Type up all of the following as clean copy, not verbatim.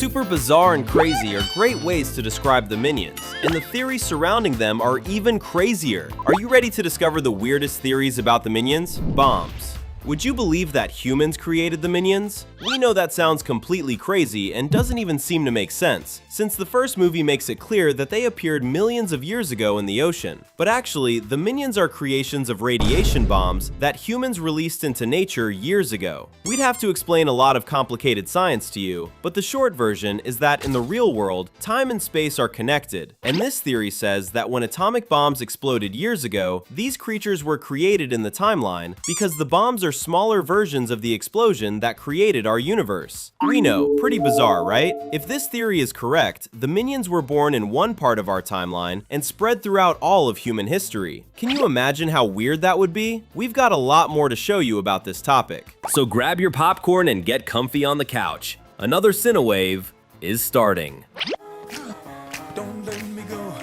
Super bizarre and crazy are great ways to describe the minions, and the theories surrounding them are even crazier. Are you ready to discover the weirdest theories about the minions? Bombs. Would you believe that humans created the minions? We know that sounds completely crazy and doesn't even seem to make sense, since the first movie makes it clear that they appeared millions of years ago in the ocean. But actually, the minions are creations of radiation bombs that humans released into nature years ago. We'd have to explain a lot of complicated science to you, but the short version is that in the real world, time and space are connected, and this theory says that when atomic bombs exploded years ago, these creatures were created in the timeline because the bombs are smaller versions of the explosion that created our universe. We know, pretty bizarre, right? If this theory is correct, the minions were born in one part of our timeline and spread throughout all of human history. Can you imagine how weird that would be? We've got a lot more to show you about this topic. So grab your popcorn and get comfy on the couch. Another Cinewave is starting. Don't let me go.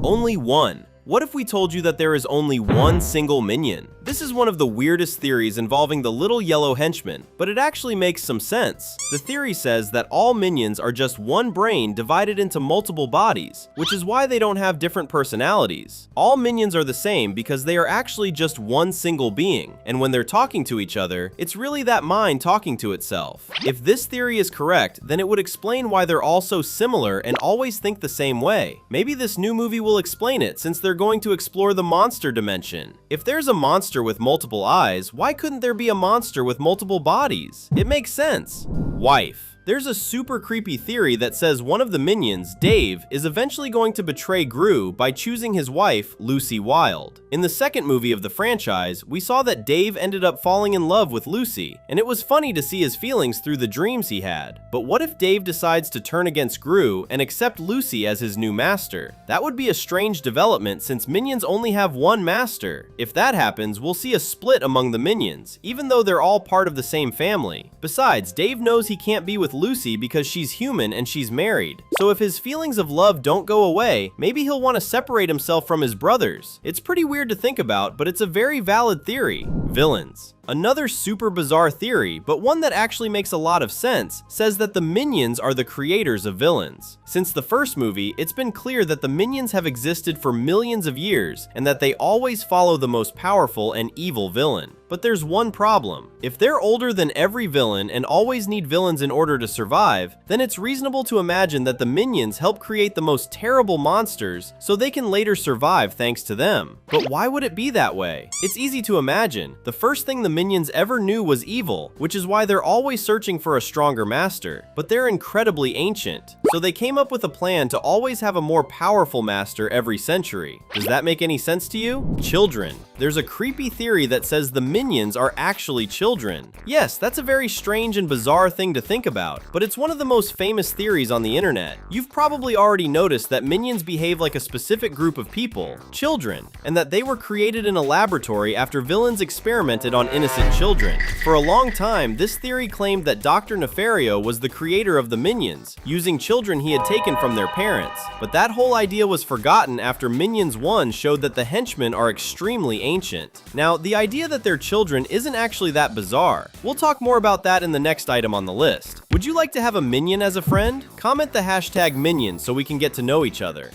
Only one. What if we told you that there is only one single minion? This is one of the weirdest theories involving the little yellow henchman, but it actually makes some sense. The theory says that all minions are just one brain divided into multiple bodies, which is why they don't have different personalities. All minions are the same because they are actually just one single being, and when they're talking to each other, it's really that mind talking to itself. If this theory is correct, then it would explain why they're all so similar and always think the same way. Maybe this new movie will explain it, since they're going to explore the monster dimension. If there's a monster with multiple eyes, why couldn't there be a monster with multiple bodies? It makes sense. Wife. There's a super creepy theory that says one of the minions, Dave, is eventually going to betray Gru by choosing his wife, Lucy Wilde. In the second movie of the franchise, we saw that Dave ended up falling in love with Lucy, and it was funny to see his feelings through the dreams he had. But what if Dave decides to turn against Gru and accept Lucy as his new master? That would be a strange development since minions only have one master. If that happens, we'll see a split among the minions, even though they're all part of the same family. Besides, Dave knows he can't be with Lucy because she's human and she's married. So if his feelings of love don't go away, maybe he'll want to separate himself from his brothers. It's pretty weird to think about, but it's a very valid theory. Villains. Another super bizarre theory, but one that actually makes a lot of sense, says that the minions are the creators of villains. Since the first movie, it's been clear that the minions have existed for millions of years and that they always follow the most powerful and evil villain. But there's one problem. If they're older than every villain and always need villains in order to survive, then it's reasonable to imagine that the minions help create the most terrible monsters so they can later survive thanks to them. But why would it be that way? It's easy to imagine. The first thing the minions ever knew was evil, which is why they're always searching for a stronger master. But they're incredibly ancient, so they came up with a plan to always have a more powerful master every century. Does that make any sense to you? Children. There's a creepy theory that says the minions are actually children. Yes, that's a very strange and bizarre thing to think about, but it's one of the most famous theories on the internet. You've probably already noticed that minions behave like a specific group of people, children, and that they were created in a laboratory after villains experimented on innocent children. For a long time, this theory claimed that Dr. Nefario was the creator of the minions, using children he had taken from their parents. But that whole idea was forgotten after Minions 1 showed that the henchmen are extremely ancient. Now, the idea that they're children isn't actually that bizarre. We'll talk more about that in the next item on the list. Would you like to have a minion as a friend? Comment the hashtag minion so we can get to know each other.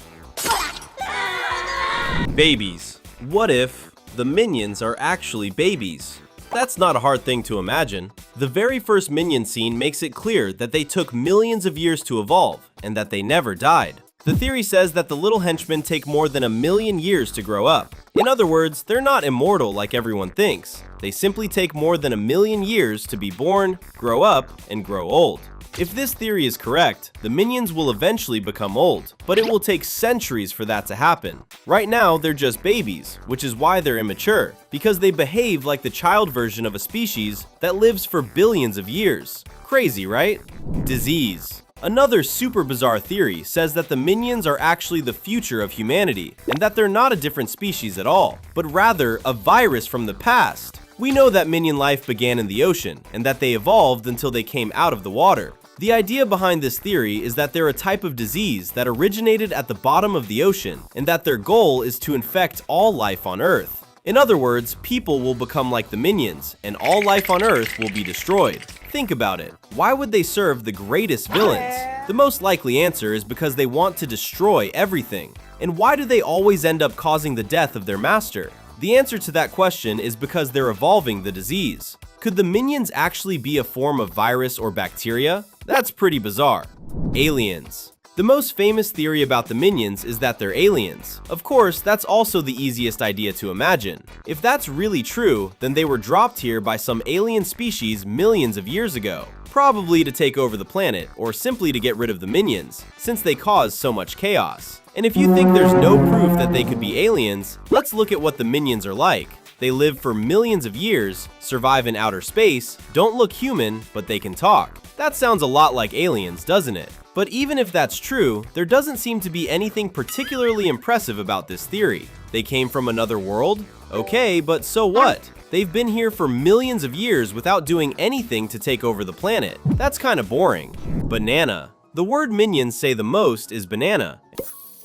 Babies. What if the minions are actually babies? That's not a hard thing to imagine. The very first minion scene makes it clear that they took millions of years to evolve, and that they never died. The theory says that the little henchmen take more than 1,000,000 years to grow up. In other words, they're not immortal like everyone thinks. They simply take more than 1,000,000 years to be born, grow up, and grow old. If this theory is correct, the minions will eventually become old, but it will take centuries for that to happen. Right now, they're just babies, which is why they're immature, because they behave like the child version of a species that lives for billions of years. Crazy, right? Disease. Another super bizarre theory says that the minions are actually the future of humanity, and that they're not a different species at all, but rather a virus from the past. We know that minion life began in the ocean, and that they evolved until they came out of the water. The idea behind this theory is that they're a type of disease that originated at the bottom of the ocean, and that their goal is to infect all life on Earth. In other words, people will become like the minions, and all life on Earth will be destroyed. Think about it. Why would they serve the greatest villains? The most likely answer is because they want to destroy everything. And why do they always end up causing the death of their master? The answer to that question is because they're evolving the disease. Could the minions actually be a form of virus or bacteria? That's pretty bizarre. Aliens. The most famous theory about the minions is that they're aliens. Of course, that's also the easiest idea to imagine. If that's really true, then they were dropped here by some alien species millions of years ago, probably to take over the planet, or simply to get rid of the minions, since they cause so much chaos. And if you think there's no proof that they could be aliens, let's look at what the minions are like. They live for millions of years, survive in outer space, don't look human, but they can talk. That sounds a lot like aliens, doesn't it? But even if that's true, there doesn't seem to be anything particularly impressive about this theory. They came from another world? Okay, but so what? They've been here for millions of years without doing anything to take over the planet. That's kind of boring. Banana. The word minions say the most is banana.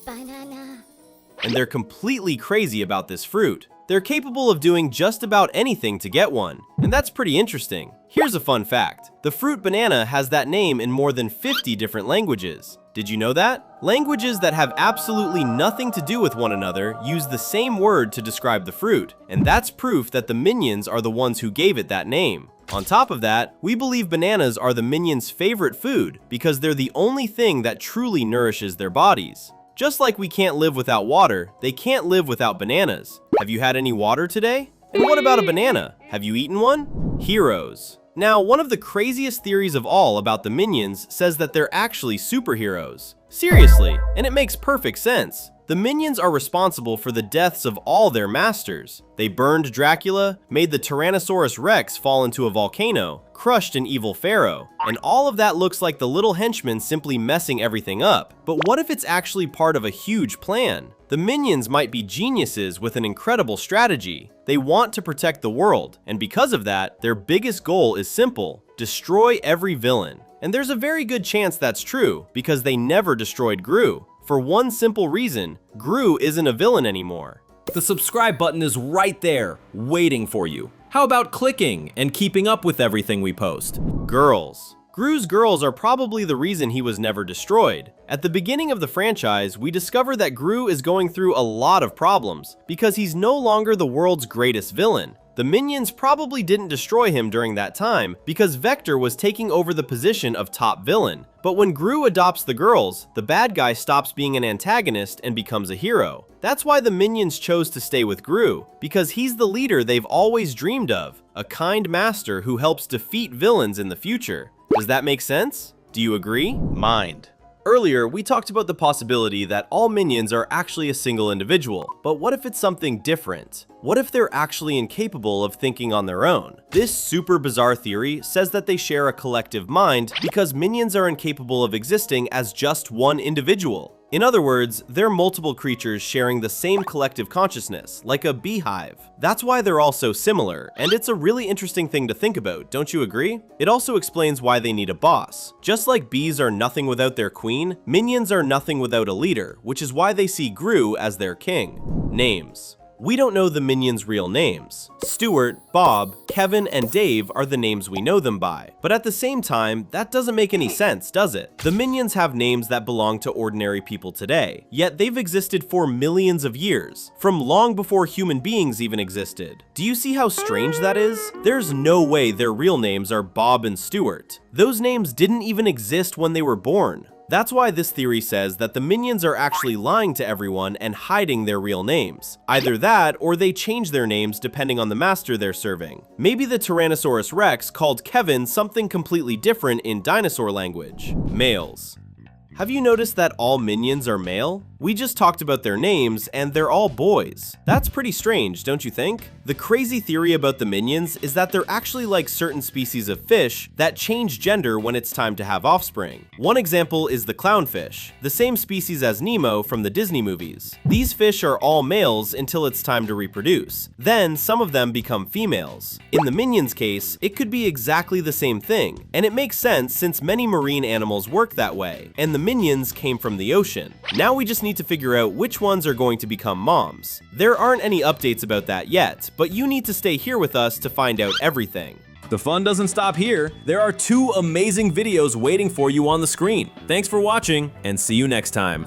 Banana. And they're completely crazy about this fruit. They're capable of doing just about anything to get one, and that's pretty interesting. Here's a fun fact. The fruit banana has that name in more than 50 different languages. Did you know that? Languages that have absolutely nothing to do with one another use the same word to describe the fruit, and that's proof that the minions are the ones who gave it that name. On top of that, we believe bananas are the minions' favorite food because they're the only thing that truly nourishes their bodies. Just like we can't live without water, they can't live without bananas. Have you had any water today? And what about a banana? Have you eaten one? Heroes. Now, one of the craziest theories of all about the minions says that they're actually superheroes. Seriously, and it makes perfect sense. The minions are responsible for the deaths of all their masters. They burned Dracula, made the Tyrannosaurus Rex fall into a volcano, crushed an evil pharaoh, and all of that looks like the little henchmen simply messing everything up. But what if it's actually part of a huge plan? The minions might be geniuses with an incredible strategy. They want to protect the world, and because of that, their biggest goal is simple: destroy every villain. And there's a very good chance that's true, because they never destroyed Gru. For one simple reason, Gru isn't a villain anymore. The subscribe button is right there, waiting for you. How about clicking and keeping up with everything we post? Girls. Gru's girls are probably the reason he was never destroyed. At the beginning of the franchise, we discover that Gru is going through a lot of problems because he's no longer the world's greatest villain. The minions probably didn't destroy him during that time because Vector was taking over the position of top villain. But when Gru adopts the girls, the bad guy stops being an antagonist and becomes a hero. That's why the minions chose to stay with Gru, because he's the leader they've always dreamed of, a kind master who helps defeat villains in the future. Does that make sense? Do you agree? Mind. Earlier, we talked about the possibility that all minions are actually a single individual, but what if it's something different? What if they're actually incapable of thinking on their own? This super bizarre theory says that they share a collective mind because minions are incapable of existing as just one individual. In other words, they're multiple creatures sharing the same collective consciousness, like a beehive. That's why they're all so similar, and it's a really interesting thing to think about, don't you agree? It also explains why they need a boss. Just like bees are nothing without their queen, minions are nothing without a leader, which is why they see Gru as their king. Names. We don't know the minions' real names. Stuart, Bob, Kevin, and Dave are the names we know them by. But at the same time, that doesn't make any sense, does it? The minions have names that belong to ordinary people today, yet they've existed for millions of years, from long before human beings even existed. Do you see how strange that is? There's no way their real names are Bob and Stuart. Those names didn't even exist when they were born. That's why this theory says that the minions are actually lying to everyone and hiding their real names. Either that, or they change their names depending on the master they're serving. Maybe the Tyrannosaurus Rex called Kevin something completely different in dinosaur language. Males. Have you noticed that all minions are male? We just talked about their names, and they're all boys. That's pretty strange, don't you think? The crazy theory about the minions is that they're actually like certain species of fish that change gender when it's time to have offspring. One example is the clownfish, the same species as Nemo from the Disney movies. These fish are all males until it's time to reproduce. Then, some of them become females. In the minions' case, it could be exactly the same thing, and it makes sense since many marine animals work that way, and the minions came from the ocean. Now we just need to figure out which ones are going to become moms. There aren't any updates about that yet, but you need to stay here with us to find out everything. The fun doesn't stop here. There are 2 amazing videos waiting for you on the screen. Thanks for watching, and see you next time.